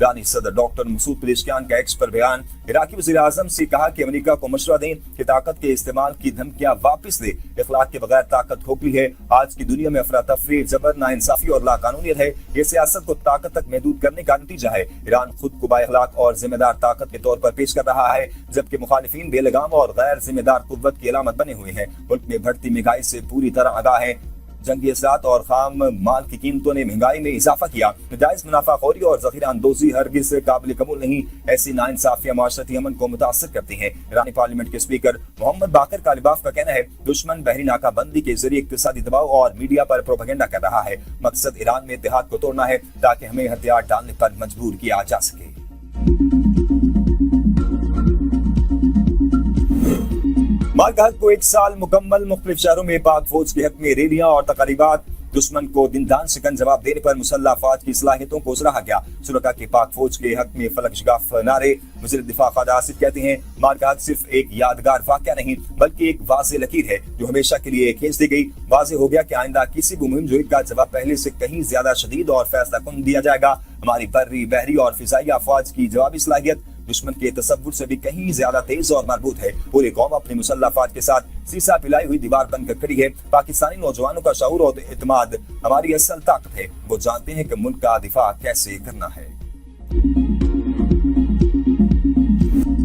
ایرانی صدر doctor Masoud Pezeshkian کا ایکس پر بیان۔ عراقی وزیر اعظم سے کہا کہ امریکہ کو مشورہ دیں کہ طاقت کے استعمال کی دھمکیاں واپس لے، اخلاق کے بغیر طاقت کھوکھلی ہے۔ آج کی دنیا میں افراتفری، جبر، ناانصافی اور لاقانونیت ہے، یہ سیاست کو طاقت تک محدود کرنے کا نتیجہ ہے۔ ایران خود کو با اخلاق اور ذمہ دار طاقت کے طور پر پیش کر رہا ہے، جبکہ مخالفین بے لگام اور غیر ذمہ دار قوت کی علامت بنے ہوئے ہیں۔ ملک میں بڑھتی مہنگائی سے پوری طرح آگاہ ہے۔ جنگی اثرات اور خام مال کی قیمتوں نے مہنگائی میں اضافہ کیا۔ ناجائز منافع خوری اور ذخیرہ اندوزی ہرگز قابل قبول نہیں۔ ایسی ناانصافیاں معاشرتی امن کو متاثر کرتی ہیں۔ ایرانی پارلیمنٹ کے اسپیکر محمد باقر کالباف کا کہنا ہے، دشمن بحری ناکہ بندی کے ذریعے اقتصادی دباؤ اور میڈیا پر پروپیگنڈا کر رہا ہے۔ مقصد ایران میں اتحاد کو توڑنا ہے تاکہ ہمیں ہتھیار ڈالنے پر مجبور کیا جا سکے۔ مال کا حق کو 1 سال مکمل، مختلف شہروں میں پاک فوج کے حق میں ریلیاں اور تقریبات۔ دشمن کو دندان شکن جواب دینے پر مسلح افواج کی صلاحیتوں کو سراہا گیا۔ شرکا کے پاک فوج کے حق میں فلک شگاف نعرے۔ وزیر دفاع خواجہ آصف کہتے ہیں، مال کا حق صرف ایک یادگار واقعہ نہیں بلکہ ایک واضح لکیر ہے جو ہمیشہ کے لیے کھینچ دی گئی۔ واضح ہو گیا کہ آئندہ کسی بھی مہم جوئی کا جواب پہلے سے کہیں زیادہ شدید اور فیصلہ کن دیا جائے گا۔ ہماری بری، بحری اور فضائی افواج کی جوابی صلاحیت دشمن کے تصور سے بھی کہیں زیادہ تیز اور مربوط ہے۔ پوری قوم اپنی مسلح افواج کے ساتھ سیسا پلائی ہوئی دیوار بن کر کھڑی ہے۔ پاکستانی نوجوانوں کا شعور اور اعتماد ہماری اصل طاقت ہے۔ وہ جانتے ہیں کہ ملک کا دفاع کیسے کرنا ہے۔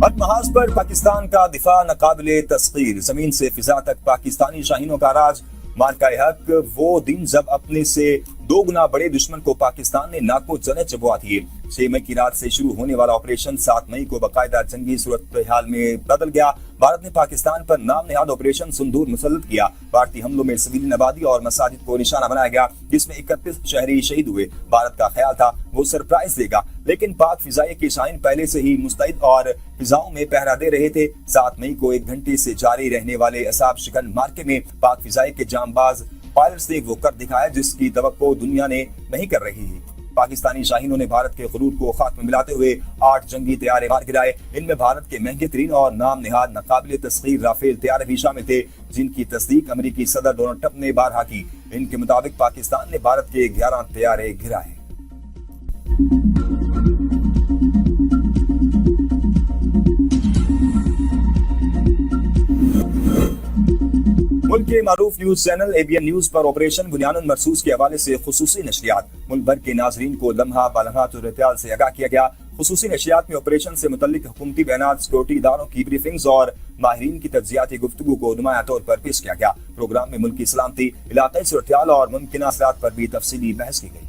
ہر محاذ پر پاکستان کا دفاع ناقابل تسخیر، زمین سے فضا تک پاکستانی شاہینوں کا راج۔ مارکہ حق وہ دن جب اپنے سے 2 گنا بڑے دشمن کو پاکستان نے ناکو چنے چبوا دیے۔ 6 مئی کی رات سے شروع ہونے والا آپریشن 7 مئی کو باقاعدہ جنگی صورتحال میں بدل گیا۔ بھارت نے پاکستان پر نام نہاد آپریشن سندور مسلط کیا۔ بھارتی حملوں میں سویلین آبادی اور مساجد کو نشانہ بنایا گیا، جس میں 31 شہری شہید ہوئے۔ بھارت کا خیال تھا وہ سرپرائز دے گا، لیکن پاک فضائیہ کے شاہین پہلے سے ہی مستعد اور فضاؤں میں پہرا دے رہے تھے۔ 7 مئی کو 1 گھنٹے سے جاری رہنے والے اعصاب شکن مارکے میں پاک فضائیہ کے جانباز پائلٹس نے وہ کر دکھایا جس کی توقع دنیا نے نہیں کر رہی ہے۔ پاکستانی شاہینوں نے بھارت کے غرور کو خاک میں ملاتے ہوئے 8 جنگی طیارے مار گرائے۔ ان میں بھارت کے مہنگے ترین اور نام نہاد ناقابل تسخیر رافیل طیارے بھی شامل تھے، جن کی تصدیق امریکی صدر ڈونلڈ ٹرمپ نے بارہا کی۔ ان کے مطابق پاکستان نے بھارت کے 11 طیارے گرائے۔ ملک کے معروف نیوز چینل ABN نیوز پر آپریشن بنیان مرصوص کے حوالے سے خصوصی نشریات۔ ملک بھر کے ناظرین کو لمحہ بالغاہ صورتحال سے آگاہ کیا گیا۔ خصوصی نشریات میں آپریشن سے متعلق حکومتی بیانات، سیکورٹی اداروں کی بریفنگز اور ماہرین کی تجزیاتی گفتگو کو نمایاں طور پر پیش کیا گیا۔ پروگرام میں ملکی سلامتی، علاقائی صورتحال اور ممکنہ اثرات پر بھی تفصیلی بحث کی گئی۔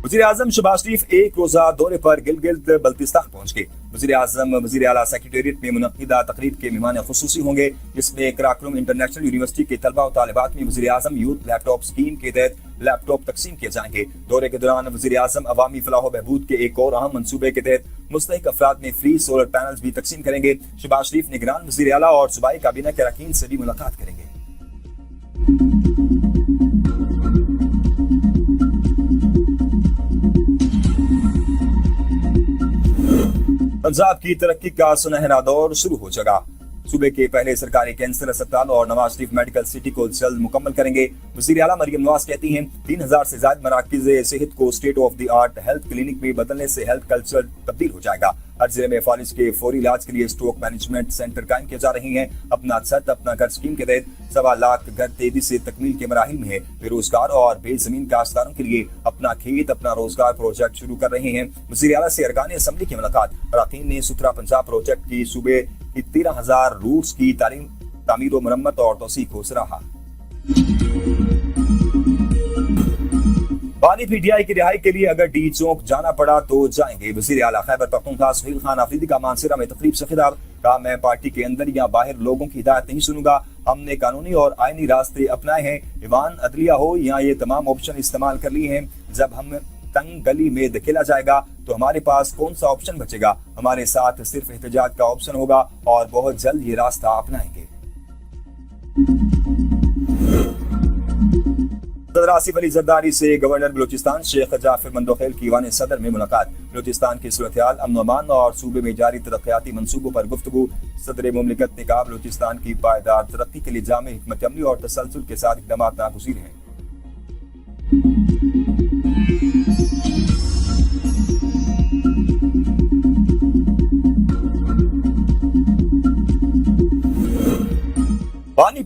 وزیر اعظم شہباز شریف 1 روزہ دورے پر گلگت بلتستان پہنچ گئے۔ وزیر اعظم وزیر اعلیٰ سیکریٹریٹ میں منعقدہ تقریب کے مہمان خصوصی ہوں گے، جس میں کراکرم انٹرنیشنل یونیورسٹی کے طلبہ و طالبات میں وزیر اعظم یوتھ لیپ ٹاپ اسکیم کے تحت لیپ ٹاپ تقسیم کیے جائیں گے۔ دورے کے دوران وزیر اعظم عوامی فلاح و بہبود کے ایک اور اہم منصوبے کے تحت مستحق افراد میں فری سولر پینلز بھی تقسیم کریں گے۔ شہباز شریف نگران وزیر اعلیٰ اور صوبائی کابینہ کے اراکین سے بھی ملاقات کریں گے۔ پنجاب کی ترقی کا سنہرا دور شروع ہو چکا۔ صوبے کے پہلے سرکاری کینسر اسپتال اور نواز شریف میڈیکل سٹی کو جلد مکمل کریں گے۔ وزیر اعلیٰ مریم نواز کہتی ہیں، 3000 سے زائد مراکز صحت کو state of the art health clinic میں بدلنے سے ہیلتھ کلچر تبدیل ہو جائے گا۔ ہر ضلع میں فالج کے فوری علاج کے لیے اسٹروک مینجمنٹ سینٹر قائم کیے جا رہے ہیں۔ اپنا چھت اپنا گھر اسکیم کے تحت 1.25 لاکھ گھر تیزی سے تکمیل کے مراحل میں ہے۔ بے روزگار اور بے زمین کاشتکاروں کے لیے اپنا کھیت اپنا روزگار پروجیکٹ شروع کر رہے ہیں۔ وزیر اعلیٰ سے ارکان اسمبلی کی ملاقات۔ اراکین نے ستھرا پنجاب پروجیکٹ کی صوبے کی 13,000 روٹس کی تعمیر و مرمت اور توسیع کو سراہا۔ بانی PTI کی رہائی کے لیے اگر ڈی چوک جانا پڑا تو جائیں گے۔ وزیر اعلیٰ خیبر پختونخوا سہیل خان آفریدی کا مانسہرہ میں تقریب سے خطاب۔ کہا، میں پارٹی کے اندر یا باہر لوگوں کی ہدایت نہیں سنوں گا۔ ہم نے قانونی اور آئینی راستے اپنائے ہیں، ایوان عدلیہ ہو یا یہ تمام آپشن استعمال کر لیے ہیں۔ جب ہم تنگ گلی میں دھکیلا جائے گا تو ہمارے پاس کون سا آپشن بچے گا؟ ہمارے ساتھ صرف احتجاج کا آپشن ہوگا اور بہت جلد یہ راستہ اپنائیں گے۔ صدر آصف علی زرداری سے گورنر بلوچستان شیخ جعفر مندوخیل کی ایوان صدر میں ملاقات۔ بلوچستان کی صورتحال، امن و امان اور صوبے میں جاری ترقیاتی منصوبوں پر گفتگو۔ صدر مملکت نے کہا، بلوچستان کی پائیدار ترقی کے لیے جامع حکمت عملی اور تسلسل کے ساتھ اقدامات ناگزیر ہیں۔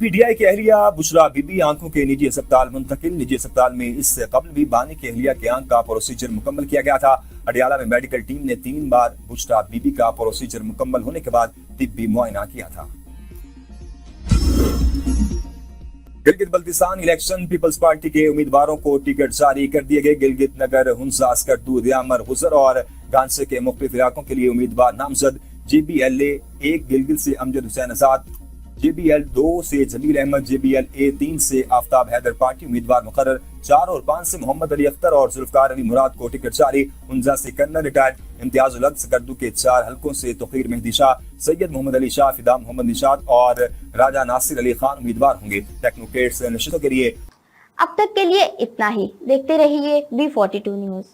پی ڈی آئی کی اہلیہ بشرا بی بی آنکھوں کے نجی اسپتال منتقل. نجی اسپتال میں اس سے قبل بھی بانی کی اہلیہ کے آنکھ کا پروسیجر مکمل کیا گیا تھا. اڈیالہ میں میڈیکل ٹیم نے 3 بار بشرا بی بی کا پروسیجر مکمل ہونے کے بعد طبی معائنہ کیا تھا. گلگت بلتستان الیکشن پیپلز پارٹی کے امیدواروں کو ٹکٹ جاری کر دیے گئے. گلگت نگر، ہنزا، اسکردو، دیامر، غزر اور گانسے کے مختلف علاقوں کے لیے امیدوار نامزد. G B L A 1 Gilgit سے Amjad Hussain Azad, G B L 2 سے Jalil Ahmed, G B L A 3 سے آفتاب حیدر پارٹی امیدوار مقرر. 4 اور 5 سے محمد علی اختر اور ذوالفقار علی مراد کو ٹکٹ جاری. ہنزا سے کرنل ریٹائرڈ امتیاز الحق، سکردو کے 4 حلقوں سے توقیر مہدی شاہ، سید محمد علی شاہ، فدا محمد نشاد اور راجہ ناصر علی خان امیدوار ہوں گے. ٹیکنوکریٹس نشستوں کے لیے اب تک کے لیے اتنا ہی. دیکھتے رہیے B42 نیوز.